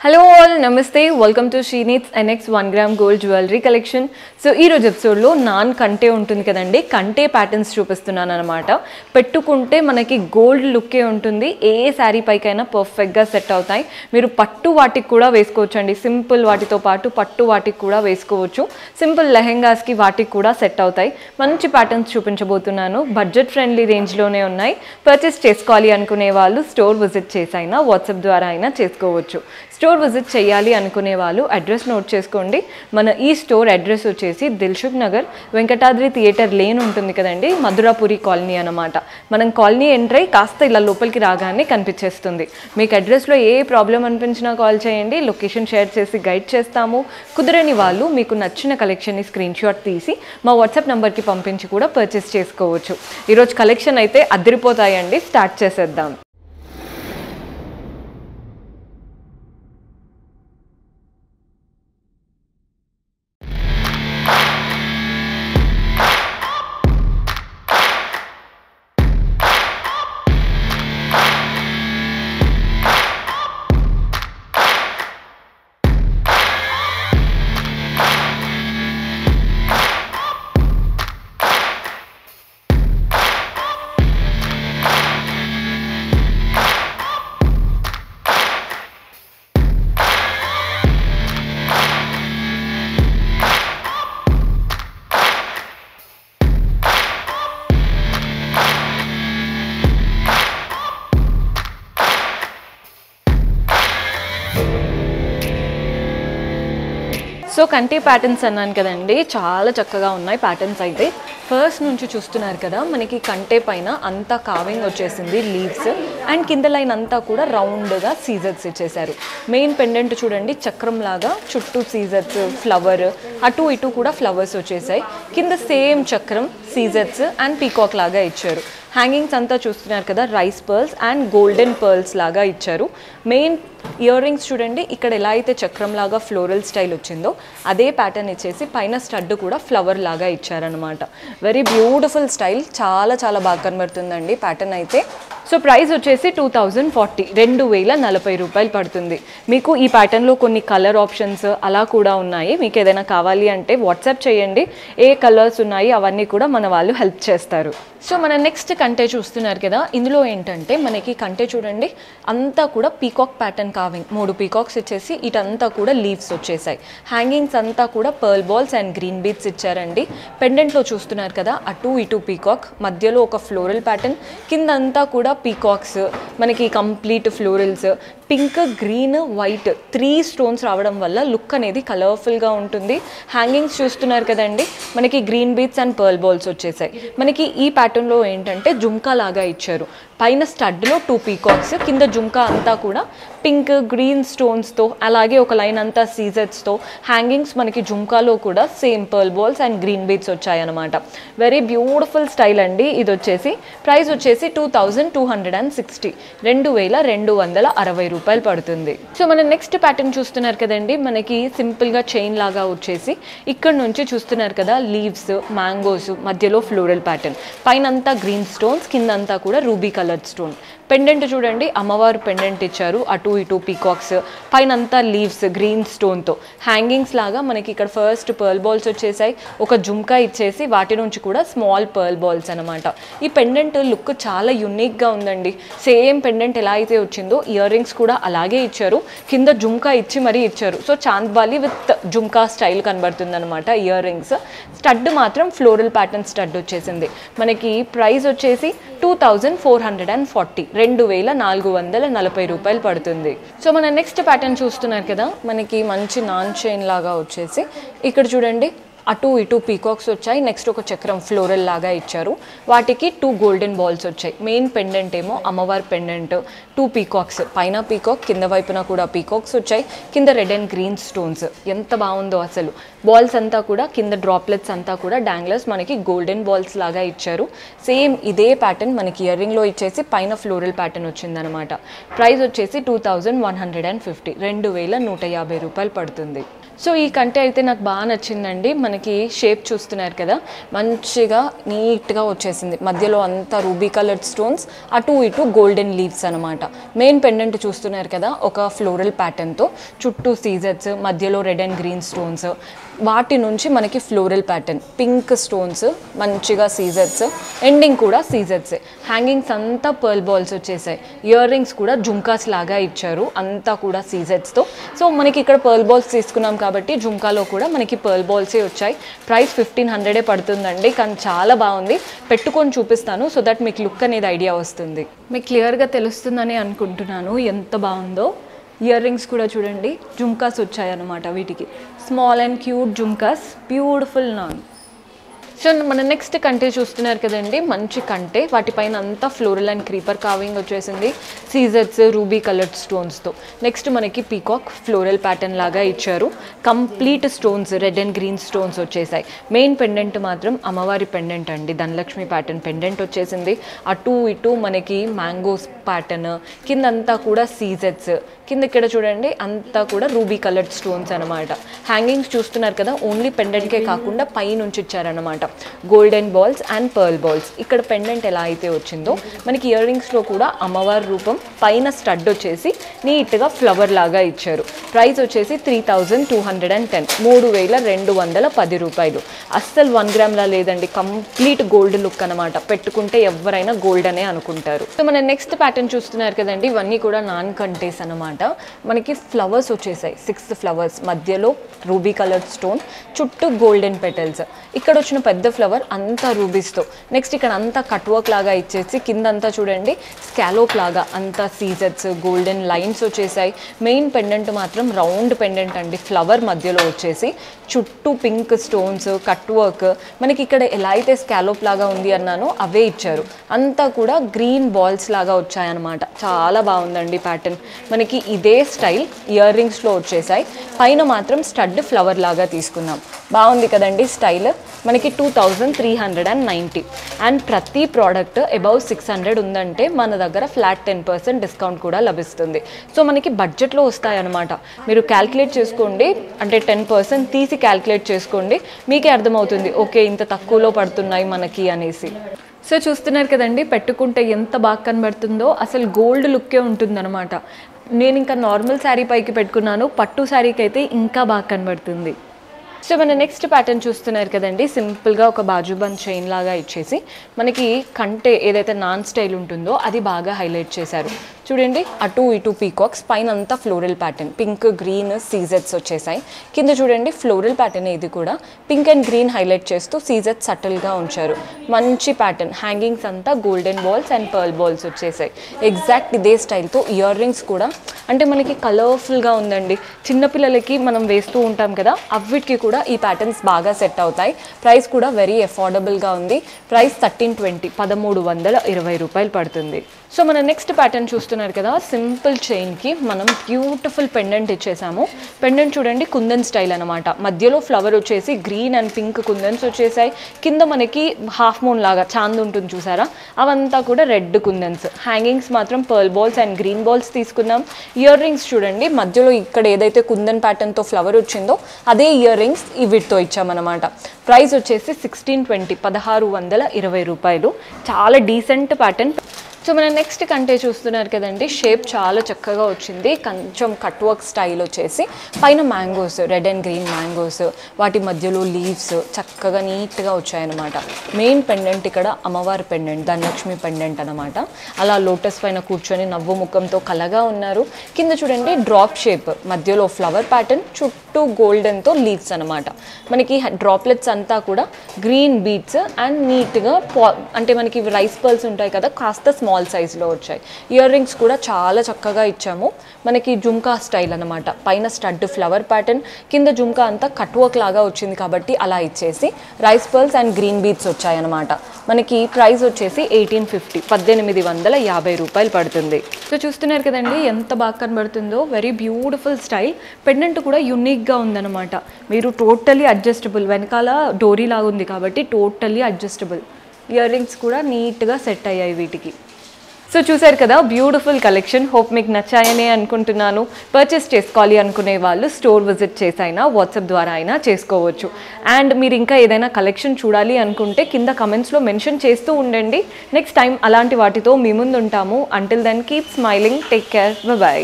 Hello all, Namaste, welcome to Sheeneets NX 1 gram gold jewelry collection. So ee roju episode lo naan kante untundi kadandi, kante patterns చూపిస్తున్నాను అన్నమాట. పెట్టుకుంటే మనకి gold look ఏ ఉంటుంది. ఏ sorry పైకైనా perfect గా set అవుతాయి. మీరు పట్టు వాటికి కూడా వేసుకోవచ్చు అండి. సింపుల్ వాటితో పాటు పట్టు వాటికి కూడా వేసుకోవచ్చు. సింపుల్ లెహెంగాస్ కి వాటికి కూడా సెట్ అవుతాయి. మంచి ప్యాటర్న్స్ చూపించబోతున్నాను. బడ్జెట్ ఫ్రెండ్లీ రేంజ్ లోనే ఉన్నాయి. పర్చేస్ చేసుకోవాలి అనుకునే వాళ్ళు స్టోర్ విజిట్ చేసైనా వాట్సాప్ ద్వారా అయినా చేసుకోవచ్చు. స్టోర్ విజిట్ చేయాలి అనుకునే వాళ్ళు అడ్రస్ నోట్ చేసుకోండి. మన ఈ స్టోర్ అడ్రస్ వచ్చేసి దిల్సుఖ్ నగర్ వెంకటాద్రి థియేటర్ లేన్ ఉంటుంది కదండి, మధురాపురి కాలనీ అన్నమాట. మనం కాలనీ ఎంటర్ అయ్యి కాస్త ఇలా లోపలికి రాగానే కనిపించేస్తుంది. మీకు అడ్రస్లో ఏ ప్రాబ్లం అనిపించినా కాల్ చేయండి, లొకేషన్ షేర్ చేసి గైడ్ చేస్తాము. కుదరని వాళ్ళు మీకు నచ్చిన కలెక్షన్ని స్క్రీన్ షాట్ తీసి మా వాట్సాప్ నెంబర్కి పంపించి కూడా పర్చేస్ చేసుకోవచ్చు. ఈరోజు కలెక్షన్ అయితే అదిరిపోతాయండి. స్టార్ట్ చేసేద్దాం. సో కంటి ప్యాటర్న్స్ అన్నాను కదండి, చాలా చక్కగా ఉన్నాయి ప్యాటర్న్స్ అయితే. ఫస్ట్ నుంచి చూస్తున్నారు కదా, మనకి కంటే పైన అంతా కావింగ్ వచ్చేసింది, లీవ్స్ అండ్ కింద లైన్ అంతా కూడా రౌండ్గా సీజర్స్ ఇచ్చేసారు. మెయిన్ పెండెంట్ చూడండి చక్రం లాగా, చుట్టూ సీజర్స్, ఫ్లవర్, అటు ఇటు కూడా ఫ్లవర్స్ వచ్చేసాయి. కింద సేమ్ చక్రం, సీజర్స్ అండ్ పీకాక్ లాగా ఇచ్చారు. హ్యాంగింగ్స్ అంతా చూస్తున్నారు కదా, rice pearls and golden pearls లాగా ఇచ్చారు. మెయిన్ ఇయర్ రింగ్స్ చూడండి, ఇక్కడ ఎలా అయితే చక్రం లాగా ఫ్లోరల్ స్టైల్ వచ్చిందో అదే ప్యాటర్న్ ఇచ్చేసి పైన స్టడ్ కూడా ఫ్లవర్ లాగా ఇచ్చారనమాట. వెరీ బ్యూటిఫుల్ స్టైల్, చాలా చాలా బాగా కనబడుతుందండి ప్యాటర్న్ అయితే. సో ప్రైస్ వచ్చేసి 2040, 2040 రూపాయలు పడుతుంది. మీకు ఈ ప్యాటర్న్లో కొన్ని కలర్ ఆప్షన్స్ అలా కూడా ఉన్నాయి. మీకు ఏదైనా కావాలి అంటే వాట్సాప్ చేయండి, ఏ కలర్స్ ఉన్నాయి అవన్నీ కూడా మన వాళ్ళు హెల్ప్ చేస్తారు. సో మన నెక్స్ట్ కంటే చూస్తున్నారు కదా, ఇందులో ఏంటంటే మనకి కంటే చూడండి అంతా కూడా పీకాక్ ప్యాటర్న్ కావింగ్, 3 పీకాక్స్ ఇచ్చేసి ఇటంతా కూడా లీవ్స్ వచ్చేసాయి. హ్యాంగింగ్స్ అంతా కూడా pearl balls and green beads ఇచ్చారండి. పెండెంట్లో చూస్తున్నారు కదా, అటు ఇటు పీకాక్, మధ్యలో ఒక ఫ్లోరల్ ప్యాటర్న్, కింద అంతా కూడా పీకాక్స్, మనకి complete florals, pink, green, white 3 stones రావడం వల్ల లుక్ అనేది కలర్ఫుల్గా ఉంటుంది. హ్యాంగింగ్స్ చూస్తున్నారు కదండి, మనకి green beads and pearl balls వచ్చేసాయి. మనకి ఈ ప్యాటర్న్లో ఏంటంటే జుమ్కా లాగా ఇచ్చారు. పైన స్టడ్లో 2 పీకాక్స్, కింద జుమ్కా అంతా కూడా పింక్, గ్రీన్ స్టోన్స్తో, అలాగే ఒక లైన్ అంతా సీజర్స్తో. హ్యాంగింగ్స్ మనకి జుమ్కాలో కూడా same pearl balls and green beads వచ్చాయన్నమాట. వెరీ బ్యూటిఫుల్ స్టైల్ అండి. ఇది వచ్చేసి ప్రైస్ వచ్చేసి 2260, 2260 రూపాయలు పడుతుంది. సో మన నెక్స్ట్ ప్యాటర్న్ చూస్తున్నారు కదండి, మనకి సింపుల్గా చైన్ లాగా వచ్చేసి ఇక్కడ నుంచి చూస్తున్నారు కదా, లీవ్స్, మ్యాంగోస్, మధ్యలో ఫ్లోరల్ ప్యాటర్న్, పైన అంతా గ్రీన్ స్టోన్స్, కింద అంతా కూడా రూబీ కలర్ స్టోన్. పెండెంట్ చూడండి, అమ్మవారు పెండెంట్ ఇచ్చారు, అటు ఇటు పీకాక్స్, పైన అంతా లీవ్స్ గ్రీన్ స్టోన్తో. హ్యాంగింగ్స్ లాగా మనకి ఇక్కడ ఫస్ట్ పర్ల్ బాల్స్ వచ్చేసాయి, ఒక జుమ్కా ఇచ్చేసి వాటి నుంచి కూడా స్మాల్ పర్ల్ బాల్స్ అనమాట. ఈ పెండెంట్ లుక్ చాలా యూనిక్గా ఉందండి. సేమ్ పెండెంట్ ఎలా అయితే వచ్చిందో ఇయర్ రింగ్స్ కూడా అలాగే ఇచ్చారు, కింద జుమ్కా ఇచ్చి మరీ ఇచ్చారు. So chandbali with jhumka style కనబడుతుంది అనమాట ఇయర్ రింగ్స్. స్టడ్ మాత్రం ఫ్లోరల్ ప్యాటర్న్ స్టడ్ వచ్చేసింది. మనకి ప్రైస్ వచ్చేసి 2440, 2440 రూపాయలు పడుతుంది. సో మన నెక్స్ట్ ప్యాటర్న్ చూస్తున్నారు కదా, మనకి మంచి నాన్ చైన్ లాగా వచ్చేసి ఇక్కడ చూడండి అటు ఇటు పీకాక్స్ వచ్చాయి. నెక్స్ట్ ఒక చక్రం ఫ్లోరల్ లాగా ఇచ్చారు, వాటికి 2 గోల్డెన్ బాల్స్ వచ్చాయి. మెయిన్ పెండెంట్ ఏమో అమ్మవారి పెండెంట్, 2 పీకాక్స్, పైన పీకాక్, కింద వైపున కూడా పీకాక్స్ వచ్చాయి, కింద రెడ్ అండ్ గ్రీన్ స్టోన్స్. ఎంత బాగుందో అసలు. బాల్స్ అంతా కూడా కింద డ్రాప్లెట్స్ అంతా కూడా డాంగ్లర్స్ మనకి గోల్డెన్ బాల్స్ లాగా ఇచ్చారు. సేమ్ ఇదే ప్యాటర్న్ మనకి ఇయర్ రింగ్లో ఇచ్చేసి పైన ఫ్లోరల్ ప్యాటర్న్ వచ్చిందనమాట. ప్రైస్ వచ్చేసి 2150, 2150 రూపాయలు పడుతుంది. సో ఈ కంటే అయితే నాకు బాగా నచ్చిందండి. మనకి షేప్ చూస్తున్నారు కదా, మంచిగా నీట్గా వచ్చేసింది. మధ్యలో అంతా రూబీ కలర్డ్ స్టోన్స్, అటు ఇటు గోల్డెన్ లీవ్స్ అనమాట. మెయిన్ పెండెంట్ చూస్తున్నారు కదా, ఒక ఫ్లోరల్ ప్యాటర్న్తో చుట్టూ సీజర్స్, మధ్యలో రెడ్ అండ్ గ్రీన్ స్టోన్స్, వాటి నుంచి మనకి ఫ్లోరల్ ప్యాటర్న్, పింక్ స్టోన్స్, మంచిగా సీజర్స్, ఎండింగ్ కూడా సీజర్స్. హ్యాంగింగ్స్ అంతా పర్ల్ బాల్స్ వచ్చేసాయి. ఇయర్ రింగ్స్ కూడా జుంకాస్ లాగా ఇచ్చారు, అంతా కూడా సీజర్స్తో. సో మనకి ఇక్కడ పర్ల్ బాల్స్ తీసుకున్నాం కాబట్టి జుంకాలో కూడా మనకి పర్ల్ బాల్సే వచ్చాయి. ప్రైస్ 1500 పడుతుందండి, కానీ చాలా బాగుంది. పెట్టుకొని చూపిస్తాను సో దట్ మీకు లుక్ అనేది ఐడియా వస్తుంది. మీకు క్లియర్గా తెలుస్తుందని అనుకుంటున్నాను ఎంత బాగుందో. ఇయర్ రింగ్స్ కూడా చూడండి, జుంకాస్ వచ్చాయన్నమాట. వీటికి small and cute jhumkas, beautiful non. So మన నెక్స్ట్ కంటే చూస్తున్నారు కదండి, మంచి కంటే. వాటిపైన అంతా ఫ్లోరల్ అండ్ క్రీపర్ కావింగ్ వచ్చేసింది, సీజర్స్, రూబీ కలర్డ్ స్టోన్స్తో. నెక్స్ట్ మనకి పీకాక్ ఫ్లోరల్ ప్యాటర్న్ లాగా ఇచ్చారు. Complete stones, red and green stones వచ్చేసాయి. మెయిన్ పెండెంట్ మాత్రం అమ్మవారి పెండెంట్ అండి, ధనలక్ష్మి ప్యాటర్న్ పెండెంట్ వచ్చేసింది. అటు ఇటు మనకి మ్యాంగోస్ ప్యాటర్న్, కిందంతా కూడా సీజర్స్, కింద ఇక్కడ చూడండి అంతా కూడా రూబీ కలర్డ్ స్టోన్స్ అనమాట. హ్యాంగింగ్స్ చూస్తున్నారు కదా, ఓన్లీ పెండెంట్కే కాకుండా పై నుంచి ఇచ్చారనమాట, golden balls and pearl balls. ఇక్కడ పెండెంట్ ఎలా అయితే వచ్చిందో మనకి ఇయర్ రింగ్స్లో కూడా అమ్మవారి రూపం, పైన స్టడ్ వచ్చేసి నీట్గా ఫ్లవర్ లాగా ఇచ్చారు. ప్రైస్ వచ్చేసి 3210, 3210 రూపాయలు. అస్సలు 1 గ్రామ్లా లేదండి, కంప్లీట్ గోల్డ్ లుక్ అనమాట. పెట్టుకుంటే ఎవరైనా గోల్డ్ అనే అనుకుంటారు. సో మన నెక్స్ట్ ప్యాటర్న్ చూస్తున్నారు కదండి, ఇవన్నీ కూడా నాన్ కంటేస్ అనమాట. మనకి ఫ్లవర్స్ వచ్చేసాయి, 6 ఫ్లవర్స్, మధ్యలో రూబీ కలర్ స్టోన్, చుట్టూ గోల్డెన్ పెటల్స్. ఇక్కడ వచ్చిన పెద్ద ఫ్లవర్ అంతా రూబీస్తో. నెక్స్ట్ ఇక్కడ అంతా కట్ వర్క్ లాగా ఇచ్చేసి కిందంతా చూడండి స్కాలోప్ లాగా అంతా సీజర్స్, గోల్డెన్ లైన్స్ వచ్చేసాయి. మెయిన్ పెండెంట్ మాత్రం రౌండ్ పెండెంట్ అండి, ఫ్లవర్ మధ్యలో వచ్చేసి చుట్టూ పింక్ స్టోన్స్, కట్ వర్క్. మనకి ఇక్కడ ఎలా అయితే స్కాలోప్ లాగా ఉంది అన్నానో అవే ఇచ్చారు. అంతా కూడా గ్రీన్ బాల్స్ లాగా వచ్చాయన్నమాట. చాలా బాగుందండి ప్యాటర్న్. మనకి ఇదే స్టైల్ ఇయర్ రింగ్స్లో వచ్చేసాయి. పైన మాత్రం స్టడ్ ఫ్లవర్ లాగా తీసుకున్నాం. బాగుంది కదండి స్టైల్. మనకి 2390 అండ్ ప్రతి ప్రోడక్ట్ అబౌవ్ 600 ఉందంటే మన దగ్గర ఫ్లాట్ 10% డిస్కౌంట్ కూడా లభిస్తుంది. సో మనకి బడ్జెట్లో వస్తాయన్నమాట. మీరు క్యాల్కులేట్ చేసుకోండి, అంటే 10% తీసి క్యాల్కులేట్ చేసుకోండి, మీకే అర్థమవుతుంది ఓకే ఇంత తక్కువలో పడుతున్నాయి మనకి అనేసి. సో చూస్తున్నారు కదండి, పెట్టుకుంటే ఎంత బాగా కనబడుతుందో, అసలు గోల్డ్ లుక్కే ఉంటుందన్నమాట. నేను ఇంకా నార్మల్ శారీ పైకి పెట్టుకున్నాను, పట్టు శారీకి అయితే ఇంకా బాగా కనబడుతుంది. సో మన నెక్స్ట్ ప్యాటర్న్ చూస్తున్నారు కదండి, సింపుల్గా ఒక బాజుబంద్ చైన్ లాగా ఇచ్చేసి మనకి కంటే ఏదైతే నాన్ స్టైల్ ఉంటుందో అది బాగా హైలైట్ చేశారు. చూడండి అటు ఇటు పీకాక్స్, పైన అంతా ఫ్లోరల్ ప్యాటర్న్, పింక్ గ్రీన్ సీజర్స్ వచ్చేసాయి. కింద చూడండి ఫ్లోరల్ ప్యాటర్న్, ఇది కూడా పింక్ అండ్ గ్రీన్ హైలైట్ చేస్తూ సీజర్స్ సటిల్గా ఉంచారు. మంచి ప్యాటర్న్. హ్యాంగింగ్స్ అంతా golden balls and pearl balls వచ్చేసాయి. ఎగ్జాక్ట్ ఇదే స్టైల్తో ఇయర్ రింగ్స్ కూడా అంటే మనకి కలర్ఫుల్గా ఉందండి. చిన్నపిల్లలకి మనం వేస్తూ ఉంటాం కదా, అవిటికి కూడా ఈ ప్యాటర్న్స్ బాగా సెట్ అవుతాయి. ప్రైస్ కూడా వెరీ అఫోర్డబుల్గా ఉంది. ప్రైస్ 1320, 1320 రూపాయలు పడుతుంది. సో మన నెక్స్ట్ ప్యాటర్న్ చూస్తున్నారు కదా, సింపుల్ చైన్కి మనం బ్యూటిఫుల్ పెండెంట్ ఇచ్చేసాము. పెండెంట్ చూడండి కుందన్ స్టైల్ అనమాట. మధ్యలో ఫ్లవర్ వచ్చేసి గ్రీన్ అండ్ పింక్ కుందన్స్ వచ్చేసాయి. కింద మనకి హాఫ్ మూన్ లాగా చాంద్ ఉంటుంది చూసారా, అవంతా కూడా రెడ్ కుందన్స్. హ్యాంగింగ్స్ మాత్రం pearl balls and green balls తీసుకున్నాం. ఇయర్ రింగ్స్ చూడండి, మధ్యలో ఇక్కడ ఏదైతే కుందన్ ప్యాటర్న్తో ఫ్లవర్ వచ్చిందో అదే ఇయర్ రింగ్స్ వీటితో ఇచ్చామన్నమాట. ప్రైస్ వచ్చేసి 1620, 1620 రూపాయలు. చాలా డీసెంట్ ప్యాటర్న్. సో మన నెక్స్ట్ కంటే చూస్తున్నారు కదండి, షేప్ చాలా చక్కగా వచ్చింది. కొంచెం కట్ వర్క్ స్టైల్ వచ్చేసి పైన mangoes, red and green mangoes, వాటి మధ్యలో లీవ్స్ చక్కగా నీట్గా వచ్చాయన్నమాట. మెయిన్ పెండెంట్ ఇక్కడ అమ్మవారి పెండెంట్, ధనలక్ష్మి పెండెంట్ అనమాట. అలా లోటస్ పైన కూర్చొని నవ్వు ముఖంతో కలగా ఉన్నారు. కింద చూడండి డ్రాప్ షేప్, మధ్యలో ఫ్లవర్ ప్యాటర్న్, చుట్టూ గోల్డెన్తో లీవ్స్ అనమాట. మనకి డ్రాప్లెట్స్ అంతా కూడా గ్రీన్ బీడ్స్ అండ్ నీట్గా అంటే మనకి రైస్ పర్ల్స్ ఉంటాయి కదా, కాస్త స్మాల్ సైజులో వచ్చాయి. ఇయర్ రింగ్స్ కూడా చాలా చక్కగా ఇచ్చాము. మనకి జుంకా స్టైల్ అనమాట. పైన స్టడ్ ఫ్లవర్ ప్యాటర్న్, కింద జుంకా అంతా కట్ వర్క్ లాగా వచ్చింది కాబట్టి అలా ఇచ్చేసి rice pearls and green beads వచ్చాయన్నమాట. మనకి ప్రైస్ వచ్చేసి 1850, 1850 రూపాయలు పడుతుంది. సో చూస్తున్నారు కదండి ఎంత బాగా కనబడుతుందో, వెరీ బ్యూటిఫుల్ స్టైల్. పెండెంట్ కూడా యూనిక్గా ఉందన్నమాట. మీరు టోటలీ అడ్జస్టబుల్, వెనకాల డోరీ లాగా ఉంది కాబట్టి టోటలీ అడ్జస్టబుల్. ఇయర్ రింగ్స్ కూడా నీట్గా సెట్ అయ్యాయి వీటికి. సో చూసారు కదా, బ్యూటిఫుల్ కలెక్షన్. హోప్ మీకు నచ్చాయని అనుకుంటున్నాను. పర్చేస్ చేసుకోవాలి అనుకునే వాళ్ళు స్టోర్ విజిట్ చేసైనా వాట్సాప్ ద్వారా అయినా చేసుకోవచ్చు. అండ్ మీరు ఇంకా ఏదైనా కలెక్షన్ చూడాలి అనుకుంటే కింద కమెంట్స్లో మెన్షన్ చేస్తూ ఉండండి. నెక్స్ట్ టైం అలాంటి వాటితో మీ ముందు ఉంటాము. Until then keep smiling, take care, by.